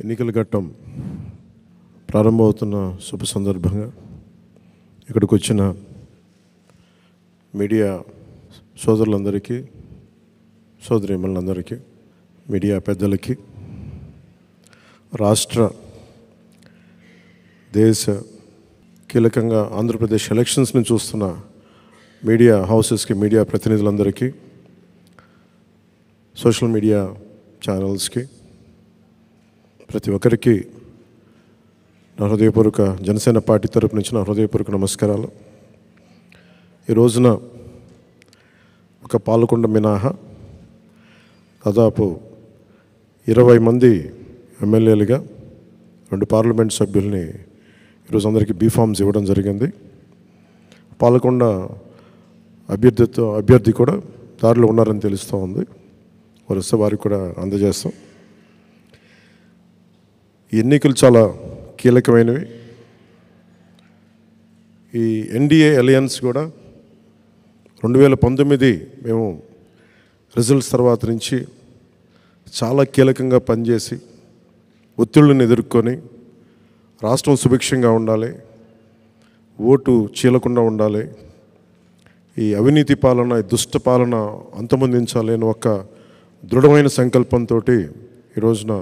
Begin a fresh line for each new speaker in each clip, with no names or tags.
ఎన్నికల ఘట్టం ప్రారంభమవుతున్న శుభ సందర్భంగా ఇక్కడికి వచ్చిన మీడియా సోదరులందరికీ, సోదరీమణులందరికీ, మీడియా పెద్దలకి, రాష్ట్ర దేశ కీలకంగా ఆంధ్రప్రదేశ్ ఎలక్షన్స్ని చూస్తున్న మీడియా హౌసెస్కి, మీడియా ప్రతినిధులందరికీ, సోషల్ మీడియా ఛానల్స్కి, ప్రతి ఒక్కరికి నా హృదయపూర్వక జనసేన పార్టీ తరపు నుంచి నా హృదయపూర్వక నమస్కారాలు. ఈ రోజున ఒక పాలకొండ మినహా దాదాపు 20 మంది ఎమ్మెల్యేలుగా 2 పార్లమెంట్ సభ్యుల్ని ఈరోజు అందరికీ బీఫామ్స్ ఇవ్వడం జరిగింది. పాలకొండ అభ్యర్థి కూడా దారిలో ఉన్నారని తెలుస్తూ ఉంది. వరుస వారికి కూడా అందజేస్తాం. ఈ ఎన్నికలు చాలా కీలకమైనవి. ఈ ఎన్డీఏ అలయన్స్ కూడా 2019 మేము రిజల్ట్స్ తర్వాత నుంచి చాలా కీలకంగా పనిచేసి ఒత్తిళ్ళని ఎదుర్కొని రాష్ట్రం సుభిక్షంగా ఉండాలి, ఓటు చీలకుండా ఉండాలి, ఈ అవినీతి పాలన, ఈ దుష్ట పాలన అంతమొందించాలి అని ఒక దృఢమైన సంకల్పంతో ఈ రోజున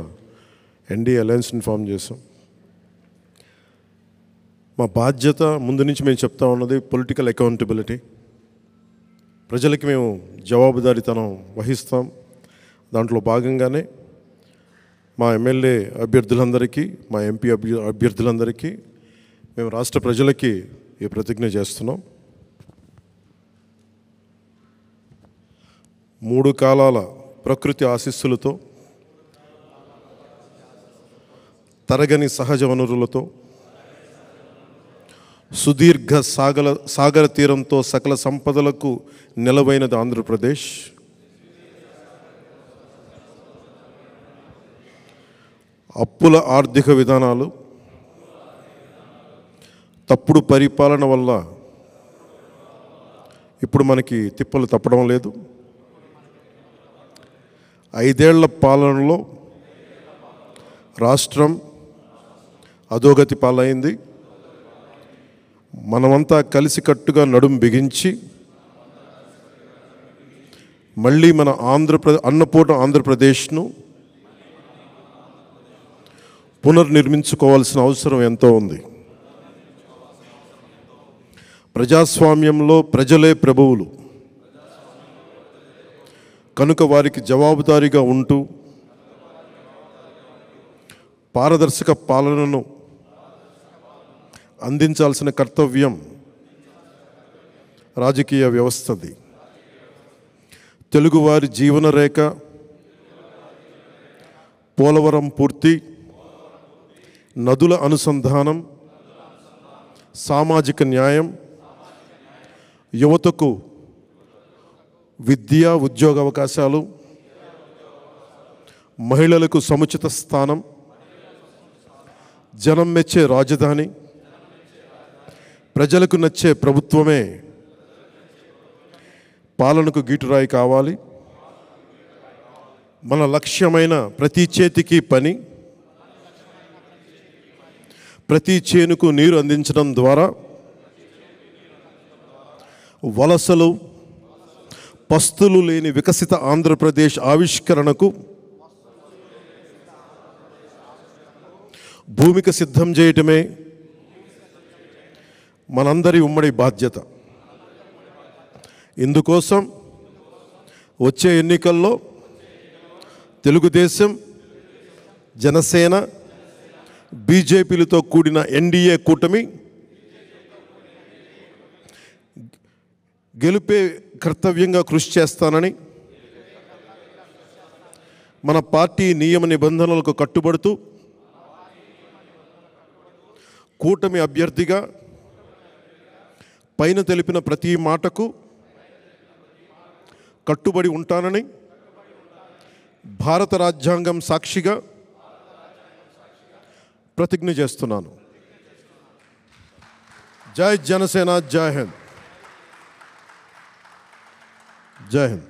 ఎన్డీఏ అలయన్స్ని ఫామ్ చేసాం. మా బాధ్యత ముందు నుంచి మేము చెప్తా ఉన్నది పొలిటికల్ అకౌంటబిలిటీ. ప్రజలకి మేము జవాబుదారీతనం వహిస్తాం. దాంట్లో భాగంగానే మా ఎమ్మెల్యే అభ్యర్థులందరికీ, మా ఎంపీ అభ్యర్థులందరికీ మేము రాష్ట్ర ప్రజలకి ఈ ప్రతిజ్ఞ చేస్తున్నాం. 3 కాలాల ప్రకృతి ఆశీస్సులతో, తరగని సహజ వనరులతో, సుదీర్ఘ సాగర తీరంతో సకల సంపదలకు నిలవైనది ఆంధ్రప్రదేశ్. అప్పుల ఆర్థిక విధానాలు, తప్పుడు పరిపాలన వల్ల ఇప్పుడు మనకి తిప్పలు తప్పడం లేదు. 5 ఏళ్ల పాలనలో రాష్ట్రం అధోగతి పాలైంది. మనమంతా కలిసికట్టుగా నడుం బిగించి మళ్ళీ మన అన్నపూర్ణ ఆంధ్రప్రదేశ్ను పునర్నిర్మించుకోవాల్సిన అవసరం ఎంతో ఉంది. ప్రజాస్వామ్యంలో ప్రజలే ప్రభువులు కనుక వారికి జవాబుదారీగా ఉంటూ పారదర్శక పాలనను అందించాల్సిన కర్తవ్యం రాజకీయ వ్యవస్థది. తెలుగువారి జీవన రేఖ, పోలవరం పూర్తి, నదుల అనుసంధానం, సామాజిక న్యాయం, యువతకు విద్య ఉద్యోగ అవకాశాలు, మహిళలకు సముచిత స్థానం, జనం మెచ్చే రాజధాని, ప్రజలకు నచ్చే ప్రభుత్వమే పాలనకు గీటురాయి కావాలి. మన లక్ష్యమైన ప్రతి చేతికి పని, ప్రతి చేనుకు నీరు అందించడం ద్వారా వలసలు, పస్తులు లేని వికసిత ఆంధ్రప్రదేశ్ ఆవిష్కరణకు భూమిక సిద్ధం చేయటమే మనందరి ఉమ్మడి బాధ్యత. ఇందుకోసం వచ్చే ఎన్నికల్లో తెలుగుదేశం, జనసేన, బీజేపీలతో కూడిన ఎన్డీఏ కూటమి గెలుపే కర్తవ్యంగా కృషి చేస్తానని, మన పార్టీ నియమ నిబంధనలకు కట్టుబడుతూ కూటమి అభ్యర్థిగా పైన తెలిపిన ప్రతి మాటకు కట్టుబడి ఉంటానని భారత రాజ్యాంగం సాక్షిగా ప్రతిజ్ఞ చేస్తున్నాను. జై జనసేన, జై హింద్. జై హింద్.